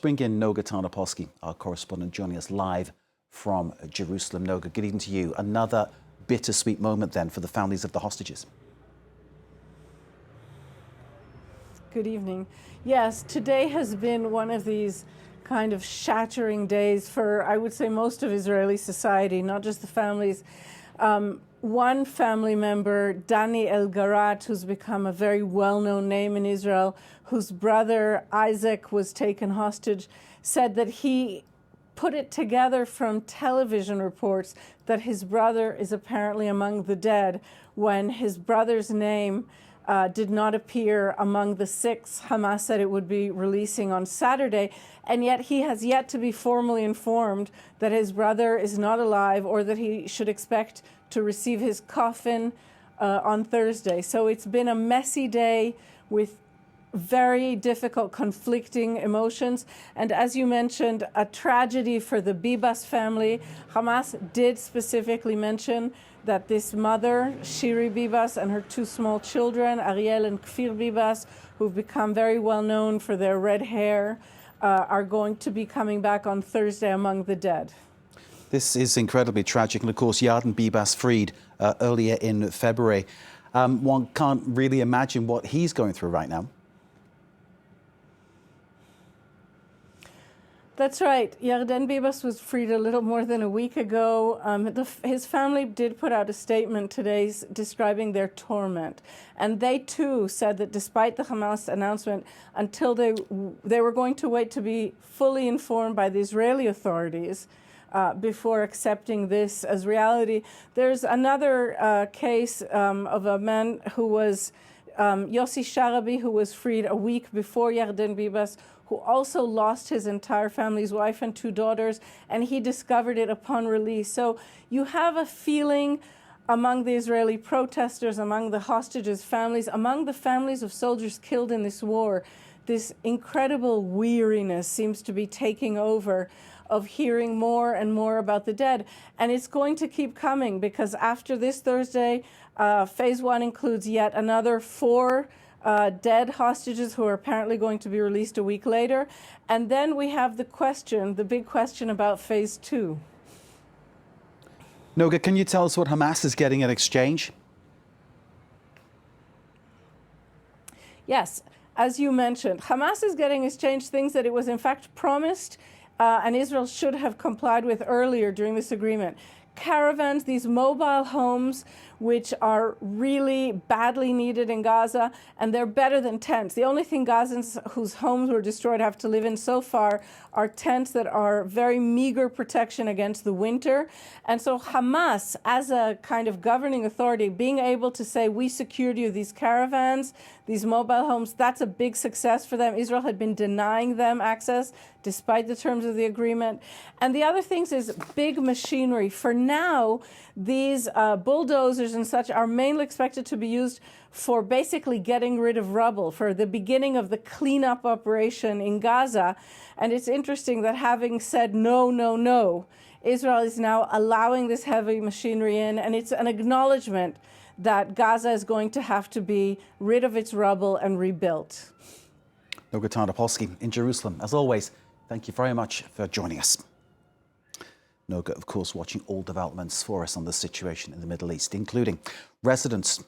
bring in Noga Tarnopolsky, our correspondent, joining us live from Jerusalem. Noga, good evening to you. Another bittersweet moment then for the families of the hostages. Good evening. Yes, today has been one of these kind of shattering days for, I would say, most of Israeli society, not just the families. One family member, Dani El-Garat, who's become a very well-known name in Israel, whose brother Isaac was taken hostage, said that he put it together from television reports that his brother is apparently among the dead when his brother's name did not appear among the 6 Hamas said it would be releasing on Saturday, and yet he has yet to be formally informed that his brother is not alive or that he should expect to receive his coffin on Thursday. So it's been a messy day with very difficult, conflicting emotions. And as you mentioned, a tragedy for the Bibas family. Hamas did specifically mention that this mother, Shiri Bibas, and her 2 small children, Ariel and Kfir Bibas, who've become very well known for their red hair, are going to be coming back on Thursday among the dead. This is incredibly tragic. And of course, Yarden Bibas freed earlier in February. One can't really imagine what he's going through right now. That's right. Yarden Bibas was freed a little more than a week ago. His family did put out a statement today describing their torment. And they, too, said that despite the Hamas announcement, until they were going to wait to be fully informed by the Israeli authorities before accepting this as reality. There's another case of a man who was Yossi Sharabi, who was freed a week before Yarden Bibas, who also lost his entire family, his wife and 2 daughters, and he discovered it upon release. So you have a feeling among the Israeli protesters, among the hostages' families, among the families of soldiers killed in this war, this incredible weariness seems to be taking over of hearing more and more about the dead. And it's going to keep coming because after this Thursday, phase 1 includes yet another 4 dead hostages who are apparently going to be released a week later. And then we have the big question about phase 2. Noga, can you tell us what Hamas is getting in exchange? Yes, as you mentioned, Hamas is getting in exchange things that it was in fact promised and Israel should have complied with earlier during this agreement. Caravans, these mobile homes, which are really badly needed in Gaza, and they're better than tents. The only thing Gazans whose homes were destroyed have to live in so far are tents that are very meager protection against the winter. And so Hamas, as a kind of governing authority, being able to say, we secured you these caravans, these mobile homes, that's a big success for them. Israel had been denying them access despite the terms of the agreement. And the other things is big machinery. For now, these bulldozers and such are mainly expected to be used for basically getting rid of rubble, for the beginning of the cleanup operation in Gaza. And it's interesting that having said no, no, no, Israel is now allowing this heavy machinery in, and it's an acknowledgement that Gaza is going to have to be rid of its rubble and rebuilt. Noga Tarnopolsky in Jerusalem. As always, thank you very much for joining us. Noga, of course, watching all developments for us on the situation in the Middle East, including residents